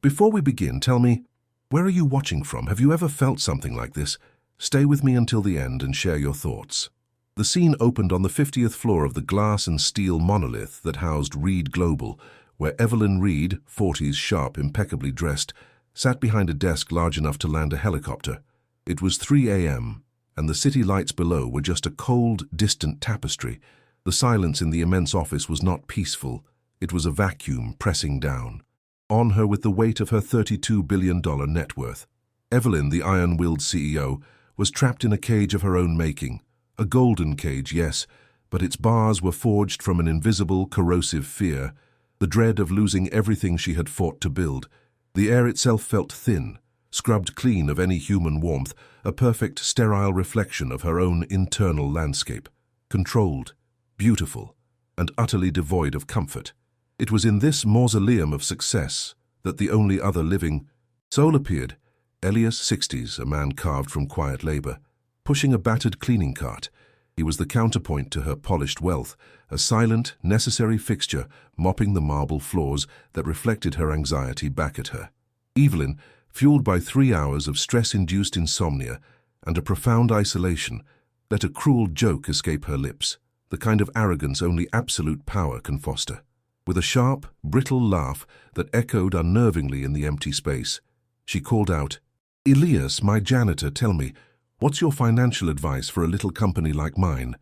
Before we begin, tell me, where are you watching from? Have you ever felt something like this? Stay with me until the end and share your thoughts. The scene opened on the 50th floor of the glass and steel monolith that housed Reed Global, where Evelyn Reed, 40s sharp, impeccably dressed, sat behind a desk large enough to land a helicopter. It was 3 a.m., and the city lights below were just a cold, distant tapestry. The silence in the immense office was not peaceful. It was a vacuum pressing down on her with the weight of her $32 billion net worth. Evelyn, the iron-willed CEO, was trapped in a cage of her own making. A golden cage, yes, but its bars were forged from an invisible, corrosive fear, the dread of losing everything she had fought to build. The air itself felt thin, scrubbed clean of any human warmth, a perfect, sterile reflection of her own internal landscape. Controlled, beautiful, and utterly devoid of comfort. It was in this mausoleum of success that the only other living soul appeared. Elias, 60s, a man carved from quiet labor, pushing a battered cleaning cart. He was the counterpoint to her polished wealth, a silent, necessary fixture mopping the marble floors that reflected her anxiety back at her. Evelyn, fueled by 3 hours of stress-induced insomnia and a profound isolation, let a cruel joke escape her lips, the kind of arrogance only absolute power can foster. With a sharp, brittle laugh that echoed unnervingly in the empty space, she called out, "Elias, my janitor, tell me, what's your financial advice for a little company like mine?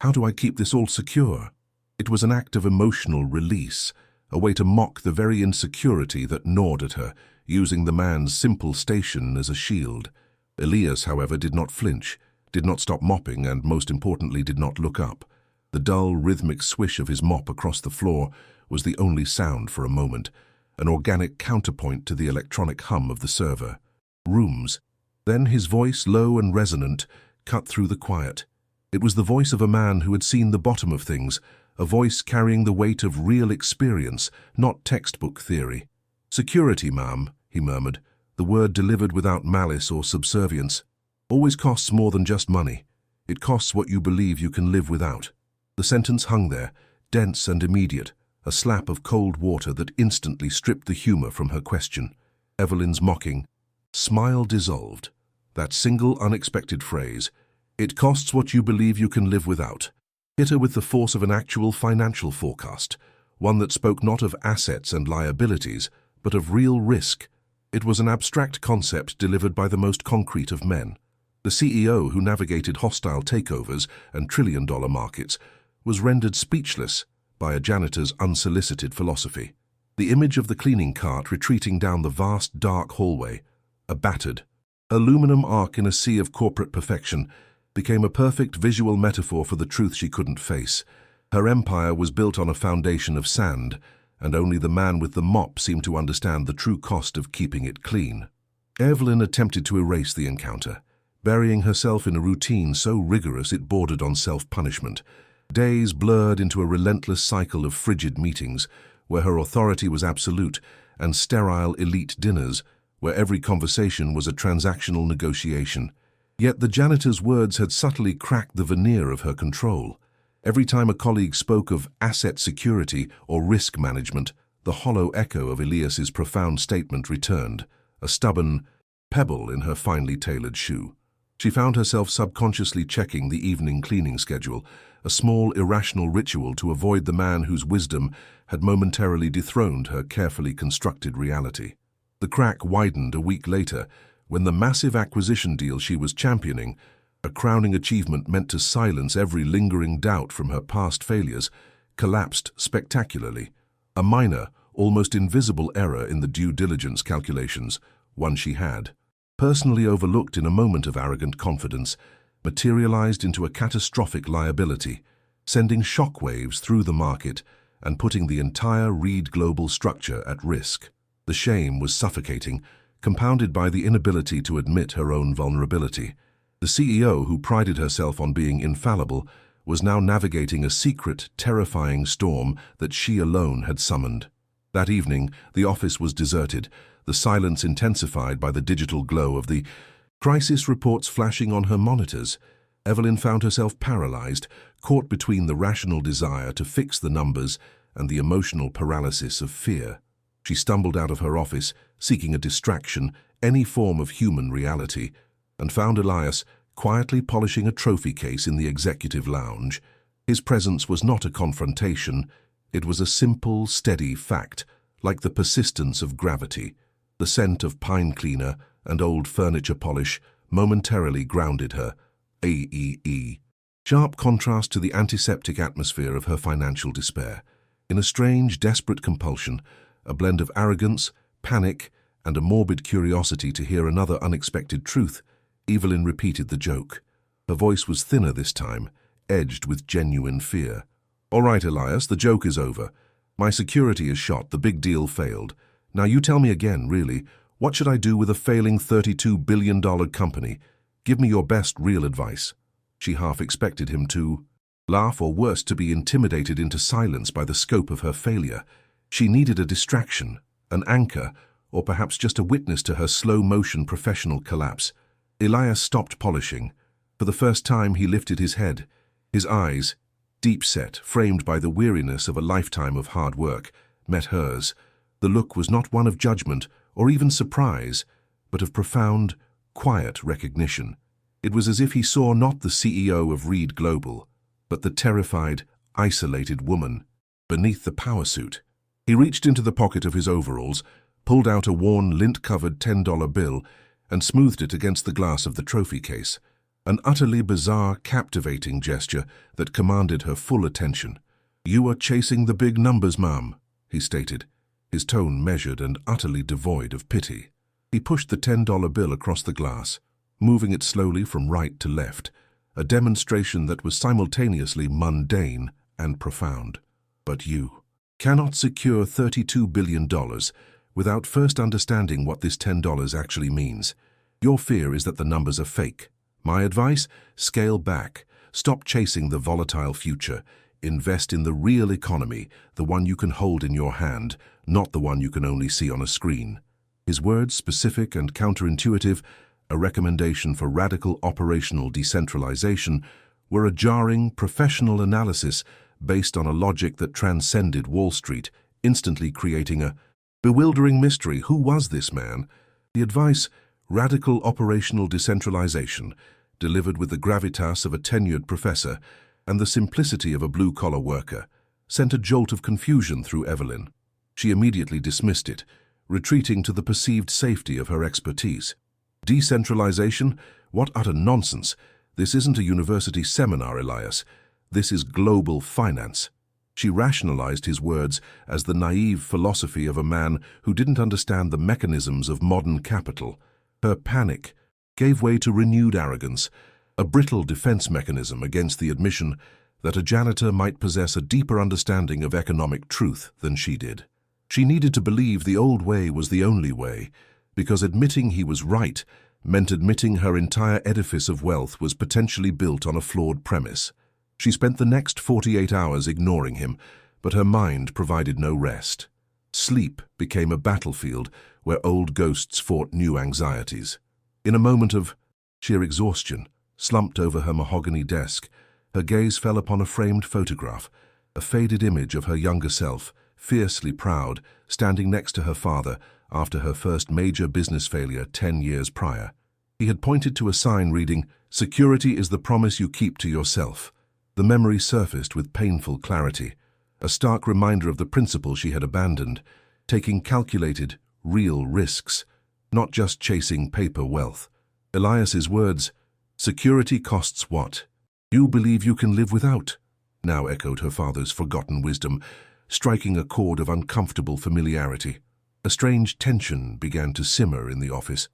How do I keep this all secure?" It was an act of emotional release, a way to mock the very insecurity that gnawed at her, using the man's simple station as a shield. Elias, however, did not flinch, did not stop mopping, and most importantly, did not look up. The dull, rhythmic swish of his mop across the floor was the only sound for a moment, an organic counterpoint to the electronic hum of the server. Rooms. Then his voice, low and resonant, cut through the quiet. It was the voice of a man who had seen the bottom of things, a voice carrying the weight of real experience, not textbook theory. "Security, ma'am," he murmured, the word delivered without malice or subservience, "always costs more than just money. It costs what you believe you can live without." The sentence hung there, dense and immediate, a slap of cold water that instantly stripped the humor from her question. Evelyn's mocking smile dissolved. That single unexpected phrase, "It costs what you believe you can live without," hit her with the force of an actual financial forecast, one that spoke not of assets and liabilities, but of real risk. It was an abstract concept delivered by the most concrete of men. The CEO, who navigated hostile takeovers and trillion-dollar markets, was rendered speechless by a janitor's unsolicited philosophy. The image of the cleaning cart retreating down the vast, dark hallway, a battered, aluminum arc in a sea of corporate perfection, became a perfect visual metaphor for the truth she couldn't face. Her empire was built on a foundation of sand, and only the man with the mop seemed to understand the true cost of keeping it clean. Evelyn attempted to erase the encounter, burying herself in a routine so rigorous it bordered on self-punishment. Days blurred into a relentless cycle of frigid meetings, where her authority was absolute, and sterile elite dinners, where every conversation was a transactional negotiation. Yet the janitor's words had subtly cracked the veneer of her control. Every time a colleague spoke of asset security or risk management, the hollow echo of Elias's profound statement returned, a stubborn pebble in her finely tailored shoe. She found herself subconsciously checking the evening cleaning schedule, a small, irrational ritual to avoid the man whose wisdom had momentarily dethroned her carefully constructed reality. The crack widened a week later, when the massive acquisition deal she was championing, a crowning achievement meant to silence every lingering doubt from her past failures, collapsed spectacularly. A minor, almost invisible error in the due diligence calculations, one she had personally overlooked in a moment of arrogant confidence, materialized into a catastrophic liability, sending shockwaves through the market and putting the entire Reed Global structure at risk. The shame was suffocating, compounded by the inability to admit her own vulnerability. The CEO, who prided herself on being infallible, was now navigating a secret, terrifying storm that she alone had summoned. That evening, the office was deserted, the silence intensified by the digital glow of the crisis reports flashing on her monitors. Evelyn found herself paralyzed, caught between the rational desire to fix the numbers and the emotional paralysis of fear. She stumbled out of her office, seeking a distraction, any form of human reality, and found Elias quietly polishing a trophy case in the executive lounge. His presence was not a confrontation, it was a simple, steady fact, like the persistence of gravity. The scent of pine cleaner and old furniture polish momentarily grounded her. AEE. Sharp contrast to the antiseptic atmosphere of her financial despair. In a strange, desperate compulsion, a blend of arrogance, panic, and a morbid curiosity to hear another unexpected truth, Evelyn repeated the joke. Her voice was thinner this time, edged with genuine fear. "All right, Elias, the joke is over. My security is shot, the big deal failed. Now you tell me again, really, what should I do with a failing $32 billion company? Give me your best real advice." She half expected him to laugh, or worse, to be intimidated into silence by the scope of her failure. She needed a distraction, an anchor, or perhaps just a witness to her slow-motion professional collapse. Elias stopped polishing. For the first time he lifted his head. His eyes, deep-set, framed by the weariness of a lifetime of hard work, met hers. The look was not one of judgment or even surprise, but of profound, quiet recognition. It was as if he saw not the CEO of Reed Global, but the terrified, isolated woman beneath the power suit. He reached into the pocket of his overalls, pulled out a worn, lint-covered $10 bill, and smoothed it against the glass of the trophy case. An utterly bizarre, captivating gesture that commanded her full attention. "You are chasing the big numbers, ma'am," he stated, his tone measured and utterly devoid of pity. He pushed the $10 bill across the glass, moving it slowly from right to left, a demonstration that was simultaneously mundane and profound. "But you cannot secure $32 billion without first understanding what this $10 actually means. Your fear is that the numbers are fake. My advice? Scale back. Stop chasing the volatile future. Invest in the real economy, the one you can hold in your hand, not the one you can only see on a screen." His words, specific and counterintuitive, a recommendation for radical operational decentralization, were a jarring, professional analysis based on a logic that transcended Wall Street, instantly creating a bewildering mystery. Who was this man? The advice, radical operational decentralization, delivered with the gravitas of a tenured professor and the simplicity of a blue-collar worker, sent a jolt of confusion through Evelyn. She immediately dismissed it, retreating to the perceived safety of her expertise. Decentralization? What utter nonsense! This isn't a university seminar, Elias. This is global finance. She rationalized his words as the naive philosophy of a man who didn't understand the mechanisms of modern capital. Her panic gave way to renewed arrogance, a brittle defense mechanism against the admission that a janitor might possess a deeper understanding of economic truth than she did. She needed to believe the old way was the only way, because admitting he was right meant admitting her entire edifice of wealth was potentially built on a flawed premise. She spent the next 48 hours ignoring him, but her mind provided no rest. Sleep became a battlefield where old ghosts fought new anxieties. In a moment of sheer exhaustion, slumped over her mahogany desk, her gaze fell upon a framed photograph, a faded image of her younger self, fiercely proud, standing next to her father after her first major business failure 10 years prior. He had pointed to a sign reading, "Security is the promise you keep to yourself." The memory surfaced with painful clarity, a stark reminder of the principle she had abandoned, taking calculated, real risks, not just chasing paper wealth. Elias's words, "Security costs what? You believe you can live without," now echoed her father's forgotten wisdom, striking a chord of uncomfortable familiarity. A strange tension began to simmer in the office.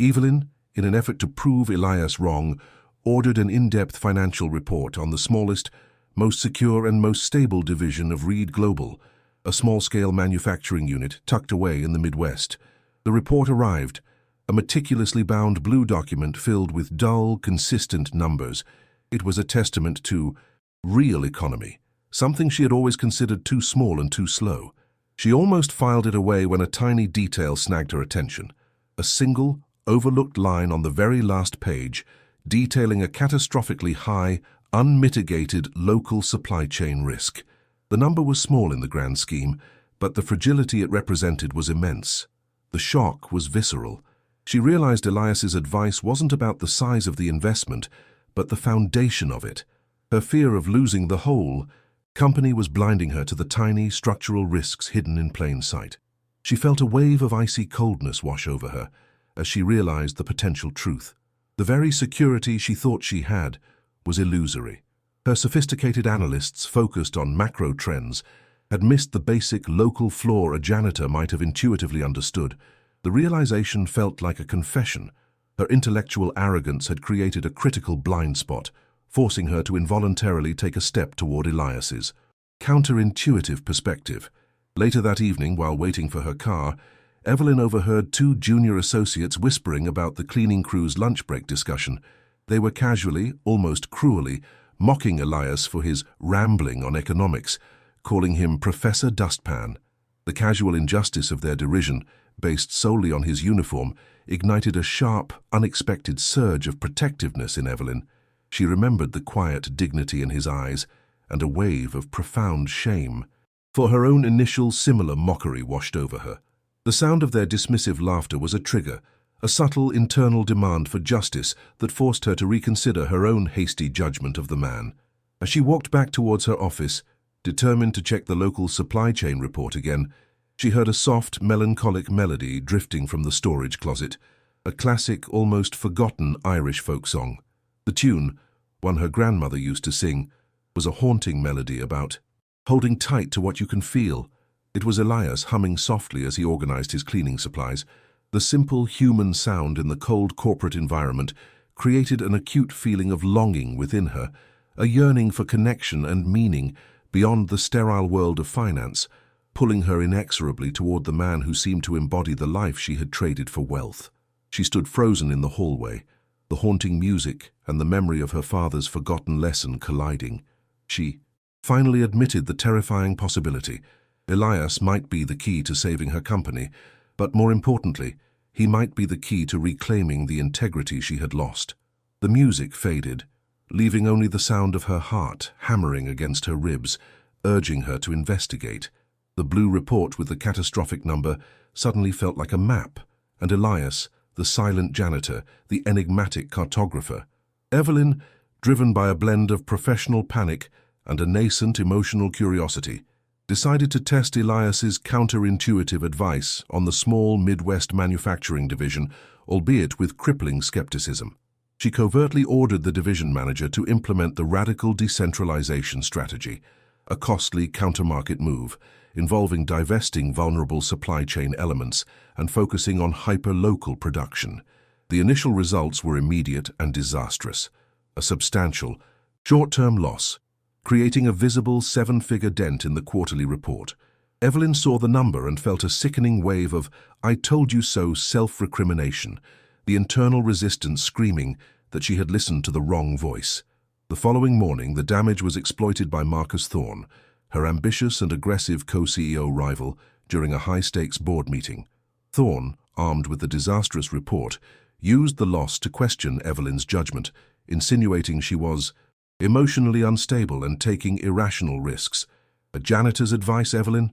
Evelyn, in an effort to prove Elias wrong, ordered an in-depth financial report on the smallest, most secure and most stable division of Reed Global, a small-scale manufacturing unit tucked away in the Midwest. The report arrived, a meticulously bound blue document filled with dull, consistent numbers. It was a testament to real economy, something she had always considered too small and too slow. She almost filed it away when a tiny detail snagged her attention. A single, overlooked line on the very last page, detailing a catastrophically high, unmitigated local supply chain risk. The number was small in the grand scheme, but the fragility it represented was immense. The shock was visceral. She realized Elias's advice wasn't about the size of the investment, but the foundation of it. Her fear of losing the whole company was blinding her to the tiny structural risks hidden in plain sight. She felt a wave of icy coldness wash over her as she realized the potential truth. The very security she thought she had was illusory. Her sophisticated analysts focused on macro trends had missed the basic local flaw a janitor might have intuitively understood. The realization felt like a confession. Her intellectual arrogance had created a critical blind spot, forcing her to involuntarily take a step toward Elias's counterintuitive perspective. Later that evening, while waiting for her car, Evelyn overheard two junior associates whispering about the cleaning crew's lunch break discussion. They were casually, almost cruelly, mocking Elias for his rambling on economics, calling him Professor Dustpan. The casual injustice of their derision, based solely on his uniform, ignited a sharp, unexpected surge of protectiveness in Evelyn. She remembered the quiet dignity in his eyes and a wave of profound shame. For her own initial similar mockery washed over her. The sound of their dismissive laughter was a trigger, a subtle internal demand for justice that forced her to reconsider her own hasty judgment of the man. As she walked back towards her office, determined to check the local supply chain report again, she heard a soft, melancholic melody drifting from the storage closet, a classic, almost forgotten Irish folk song. The tune, one her grandmother used to sing, was a haunting melody about holding tight to what you can feel. It was Elias humming softly as he organized his cleaning supplies. The simple human sound in the cold corporate environment created an acute feeling of longing within her, a yearning for connection and meaning beyond the sterile world of finance, pulling her inexorably toward the man who seemed to embody the life she had traded for wealth. She stood frozen in the hallway, the haunting music and the memory of her father's forgotten lesson colliding. She finally admitted the terrifying possibility. Elias might be the key to saving her company, but more importantly, he might be the key to reclaiming the integrity she had lost. The music faded, leaving only the sound of her heart hammering against her ribs, urging her to investigate. The blue report with the catastrophic number suddenly felt like a map, and Elias, the silent janitor, the enigmatic cartographer. Evelyn, driven by a blend of professional panic and a nascent emotional curiosity, decided to test Elias's counterintuitive advice on the small Midwest manufacturing division, albeit with crippling skepticism. She covertly ordered the division manager to implement the radical decentralization strategy, a costly countermarket move involving divesting vulnerable supply chain elements and focusing on hyper-local production. The initial results were immediate and disastrous. A substantial, short-term loss, creating a visible seven-figure dent in the quarterly report. Evelyn saw the number and felt a sickening wave of "I told you so" self-recrimination, the internal resistance screaming that she had listened to the wrong voice. The following morning, the damage was exploited by Marcus Thorne, her ambitious and aggressive co-CEO rival, during a high-stakes board meeting. Thorne, armed with the disastrous report, used the loss to question Evelyn's judgment, insinuating she was emotionally unstable and taking irrational risks. "A janitor's advice, Evelyn?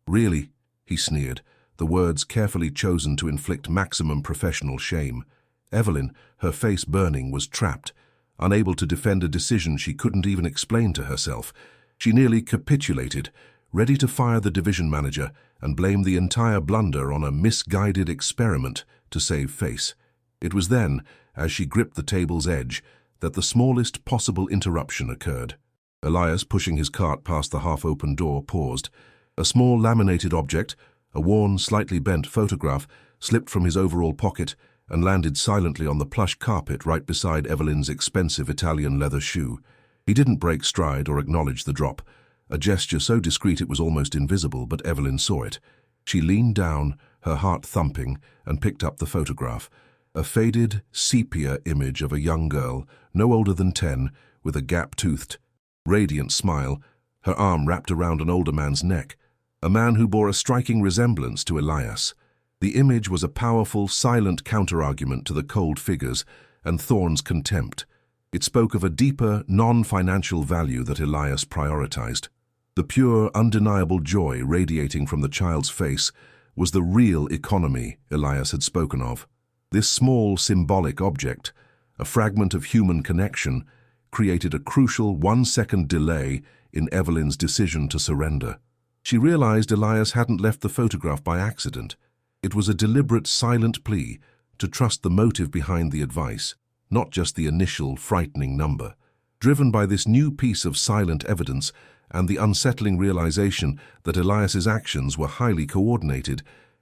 Really?" he sneered, the words carefully chosen to inflict maximum professional shame. Evelyn, her face burning, was trapped, unable to defend a decision she couldn't even explain to herself. She nearly capitulated, ready to fire the division manager and blame the entire blunder on a misguided experiment to save face. It was then, as she gripped the table's edge, that the smallest possible interruption occurred. Elias, pushing his cart past the half-open door, paused. A small laminated object, a worn, slightly bent photograph, slipped from his overall pocket and landed silently on the plush carpet right beside Evelyn's expensive Italian leather shoe. He didn't break stride or acknowledge the drop, a gesture so discreet it was almost invisible, but Evelyn saw it. She leaned down, her heart thumping, and picked up the photograph. A faded, sepia image of a young girl, no older than 10, with a gap-toothed, radiant smile, her arm wrapped around an older man's neck, a man who bore a striking resemblance to Elias. The image was a powerful, silent counterargument to the cold figures and Thorne's contempt. It spoke of a deeper, non-financial value that Elias prioritized. The pure, undeniable joy radiating from the child's face was the real economy Elias had spoken of. This small symbolic object, a fragment of human connection, created a crucial 1-second delay in Evelyn's decision to surrender. She realized Elias hadn't left the photograph by accident. It was a deliberate, silent plea to trust the motive behind the advice, not just the initial, frightening number. Driven by this new piece of silent evidence and the unsettling realization that Elias's actions were highly coordinated,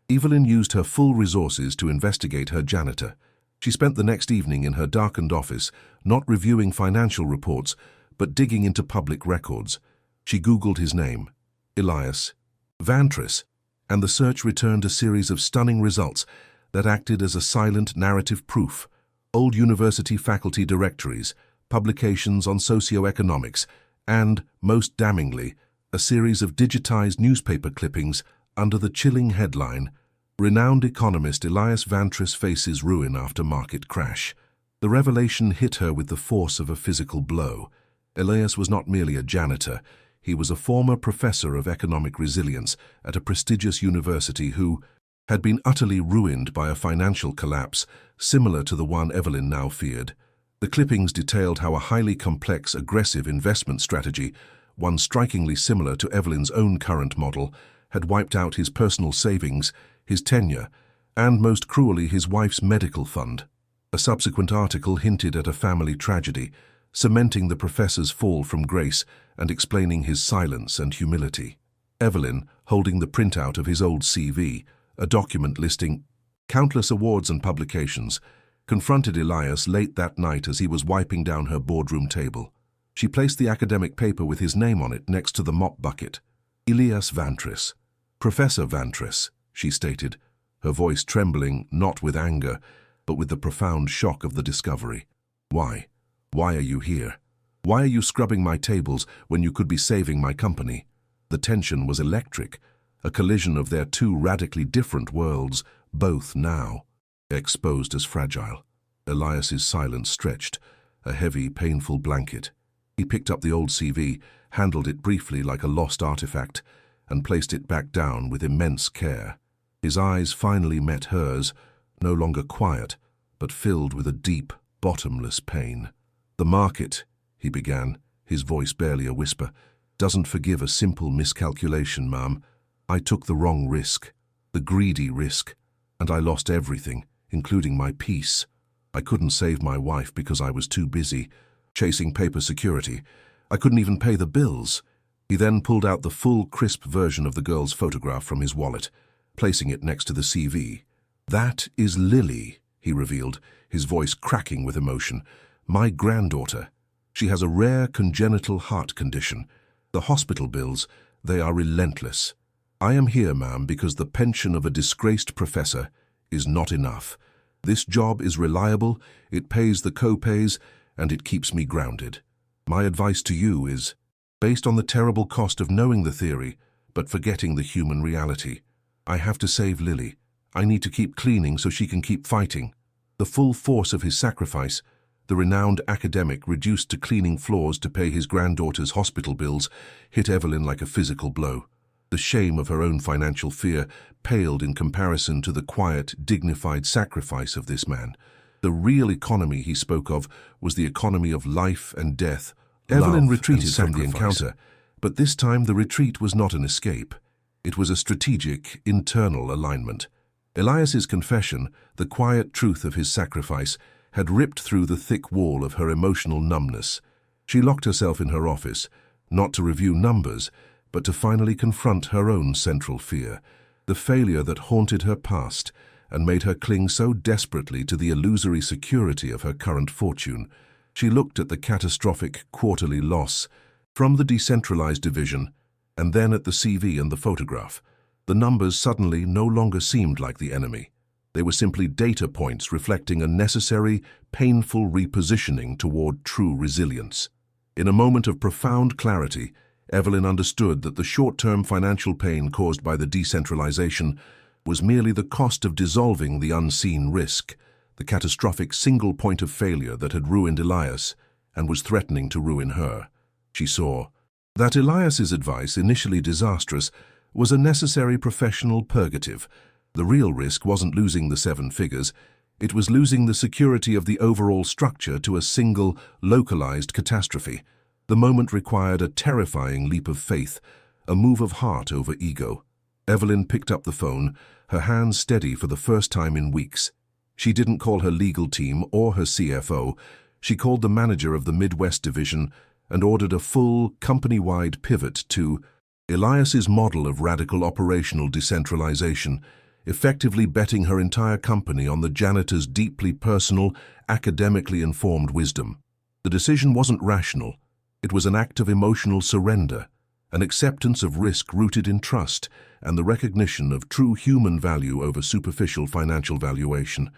Evelyn used her full resources to investigate her janitor. She spent the next evening in her darkened office, not reviewing financial reports, but digging into public records. She Googled his name, Elias Vantris, and the search returned a series of stunning results that acted as a silent narrative proof. Old university faculty directories, publications on socioeconomics, and, most damningly, a series of digitized newspaper clippings under the chilling headline, "Renowned economist Elias Vantris faces ruin after market crash." The revelation hit her with the force of a physical blow. Elias was not merely a janitor. He was a former professor of economic resilience at a prestigious university who had been utterly ruined by a financial collapse similar to the one Evelyn now feared. The clippings detailed how a highly complex, aggressive investment strategy, one strikingly similar to Evelyn's own current model, had wiped out his personal savings, his tenure, and, most cruelly, his wife's medical fund. A subsequent article hinted at a family tragedy, cementing the professor's fall from grace and explaining his silence and humility. Evelyn, holding the printout of his old CV, a document listing countless awards and publications, confronted Elias late that night as he was wiping down her boardroom table. She placed the academic paper with his name on it next to the mop bucket. "Elias Vantris. Professor Vantris," she stated, her voice trembling not with anger, but with the profound shock of the discovery. "Why? Why are you here? Why are you scrubbing my tables when you could be saving my company?" The tension was electric, a collision of their two radically different worlds, both now exposed as fragile. Elias's silence stretched, a heavy, painful blanket. He picked up the old CV, handled it briefly like a lost artifact, and placed it back down with immense care. His eyes finally met hers, no longer quiet, but filled with a deep, bottomless pain. "The market," he began, his voice barely a whisper, "doesn't forgive a simple miscalculation, ma'am. I took the wrong risk, the greedy risk, and I lost everything, including my peace. I couldn't save my wife because I was too busy chasing paper security. I couldn't even pay the bills." He then pulled out the full, crisp version of the girl's photograph from his wallet, placing it next to the CV. "That is Lily," he revealed, his voice cracking with emotion. "My granddaughter. She has a rare congenital heart condition. The hospital bills, they are relentless. I am here, ma'am, because the pension of a disgraced professor is not enough. This job is reliable, it pays the co-pays, and it keeps me grounded. My advice to you is, based on the terrible cost of knowing the theory, but forgetting the human reality. I have to save Lily. I need to keep cleaning so she can keep fighting." The full force of his sacrifice, the renowned academic reduced to cleaning floors to pay his granddaughter's hospital bills, hit Evelyn like a physical blow. The shame of her own financial fear paled in comparison to the quiet, dignified sacrifice of this man. The real economy he spoke of was the economy of life and death. Evelyn retreated from the encounter, but this time the retreat was not an escape. It was a strategic, internal alignment. Elias's confession, the quiet truth of his sacrifice, had ripped through the thick wall of her emotional numbness. She locked herself in her office, not to review numbers, but to finally confront her own central fear, the failure that haunted her past and made her cling so desperately to the illusory security of her current fortune. She looked at the catastrophic quarterly loss from the decentralized division, and then at the CV and the photograph. The numbers suddenly no longer seemed like the enemy. They were simply data points reflecting a necessary, painful repositioning toward true resilience. In a moment of profound clarity, Evelyn understood that the short-term financial pain caused by the decentralization was merely the cost of dissolving the unseen risk, the catastrophic single point of failure that had ruined Elias and was threatening to ruin her. She saw that Elias's advice, initially disastrous, was a necessary professional purgative. The real risk wasn't losing the 7 figures, it was losing the security of the overall structure to a single, localized catastrophe. The moment required a terrifying leap of faith, a move of heart over ego. Evelyn picked up the phone, her hands steady for the first time in weeks. She didn't call her legal team or her CFO. She called the manager of the Midwest division and ordered a full, company-wide pivot to Elias's model of radical operational decentralization, effectively betting her entire company on the janitor's deeply personal, academically informed wisdom. The decision wasn't rational. It was an act of emotional surrender, an acceptance of risk rooted in trust, and the recognition of true human value over superficial financial valuation.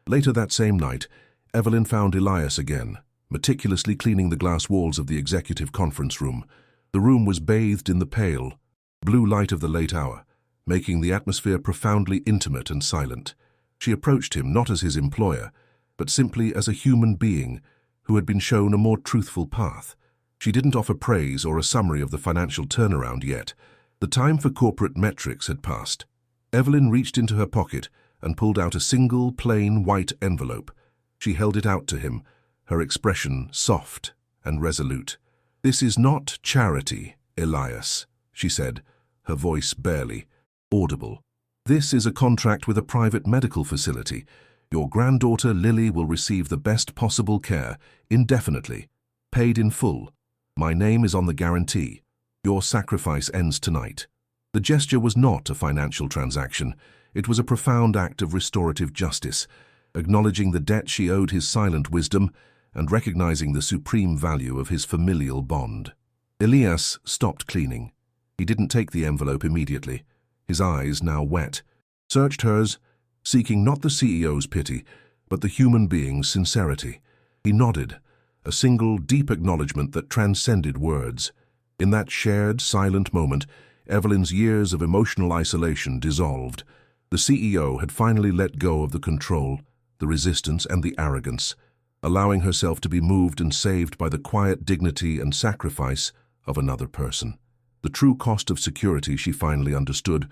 Later that same night, Evelyn found Elias again, meticulously cleaning the glass walls of the executive conference room. The room was bathed in the pale, blue light of the late hour, making the atmosphere profoundly intimate and silent. She approached him not as his employer, but simply as a human being who had been shown a more truthful path. She didn't offer praise or a summary of the financial turnaround yet. The time for corporate metrics had passed. Evelyn reached into her pocket and pulled out a single, plain, white envelope. She held it out to him, her expression soft and resolute. "This is not charity, Elias," she said, her voice barely audible. "This is a contract with a private medical facility. Your granddaughter, Lily, will receive the best possible care, indefinitely, paid in full. My name is on the guarantee. Your sacrifice ends tonight." The gesture was not a financial transaction. It was a profound act of restorative justice, acknowledging the debt she owed his silent wisdom and recognizing the supreme value of his familial bond. Elias stopped cleaning. He didn't take the envelope immediately. His eyes, now wet, searched hers, seeking not the CEO's pity, but the human being's sincerity. He nodded, a single, deep acknowledgement that transcended words. In that shared, silent moment, Evelyn's years of emotional isolation dissolved. The CEO had finally let go of the control, the resistance, and the arrogance, allowing herself to be moved and saved by the quiet dignity and sacrifice of another person. The true cost of security, she finally understood,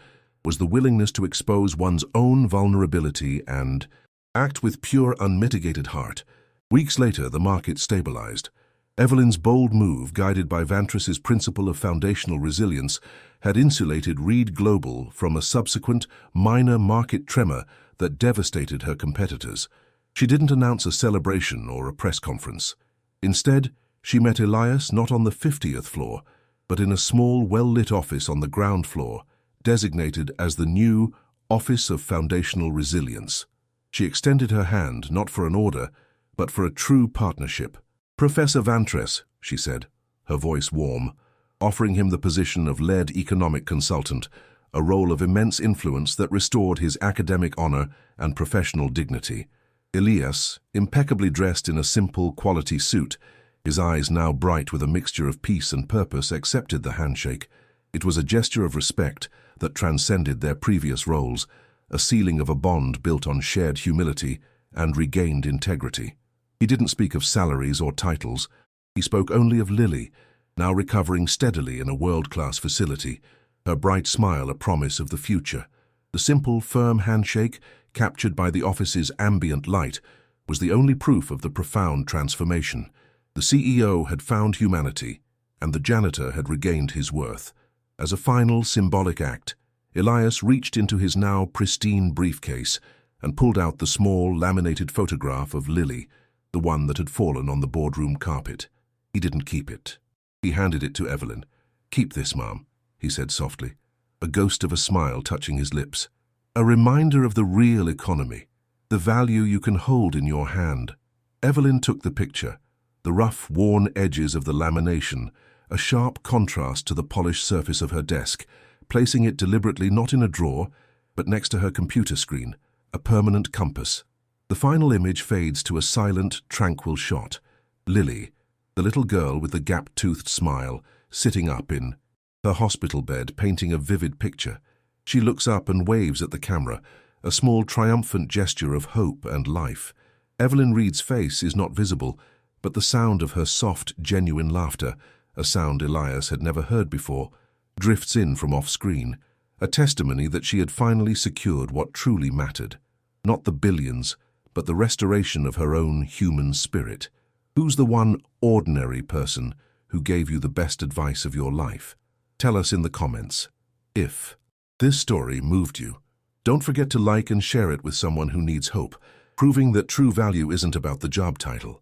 was the willingness to expose one's own vulnerability and act with pure, unmitigated heart. Weeks later, the market stabilized. Evelyn's bold move, guided by Vantress's principle of foundational resilience, had insulated Reed Global from a subsequent, minor market tremor that devastated her competitors. She didn't announce a celebration or a press conference. Instead, she met Elias not on the 50th floor, but in a small, well-lit office on the ground floor, designated as the new Office of Foundational Resilience. She extended her hand not for an order, but for a true partnership. "Professor Vantress," she said, her voice warm, offering him the position of lead economic consultant, a role of immense influence that restored his academic honor and professional dignity. Elias, impeccably dressed in a simple, quality suit, his eyes now bright with a mixture of peace and purpose, accepted the handshake. It was a gesture of respect that transcended their previous roles, a sealing of a bond built on shared humility and regained integrity. He didn't speak of salaries or titles. He spoke only of Lily, now recovering steadily in a world-class facility, her bright smile a promise of the future. The simple, firm handshake, captured by the office's ambient light, was the only proof of the profound transformation. The CEO had found humanity, and the janitor had regained his worth. As a final, symbolic act, Elias reached into his now pristine briefcase and pulled out the small, laminated photograph of Lily, the one that had fallen on the boardroom carpet. He didn't keep it. He handed it to Evelyn. "Keep this, Ma'am," he said softly, a ghost of a smile touching his lips. "A reminder of the real economy, the value you can hold in your hand." Evelyn took the picture, the rough, worn edges of the lamination, a sharp contrast to the polished surface of her desk, placing it deliberately not in a drawer, but next to her computer screen, a permanent compass. The final image fades to a silent, tranquil shot. Lily, the little girl with the gap-toothed smile, sitting up in her hospital bed, painting a vivid picture. She looks up and waves at the camera, a small triumphant gesture of hope and life. Evelyn Reed's face is not visible, but the sound of her soft, genuine laughter, a sound Elias had never heard before, drifts in from off-screen. a testimony that she had finally secured what truly mattered. Not the billions, but the restoration of her own human spirit. Who's the one ordinary person who gave you the best advice of your life? Tell us in the comments. If this story moved you, don't forget to like and share it with someone who needs hope, proving that true value isn't about the job title.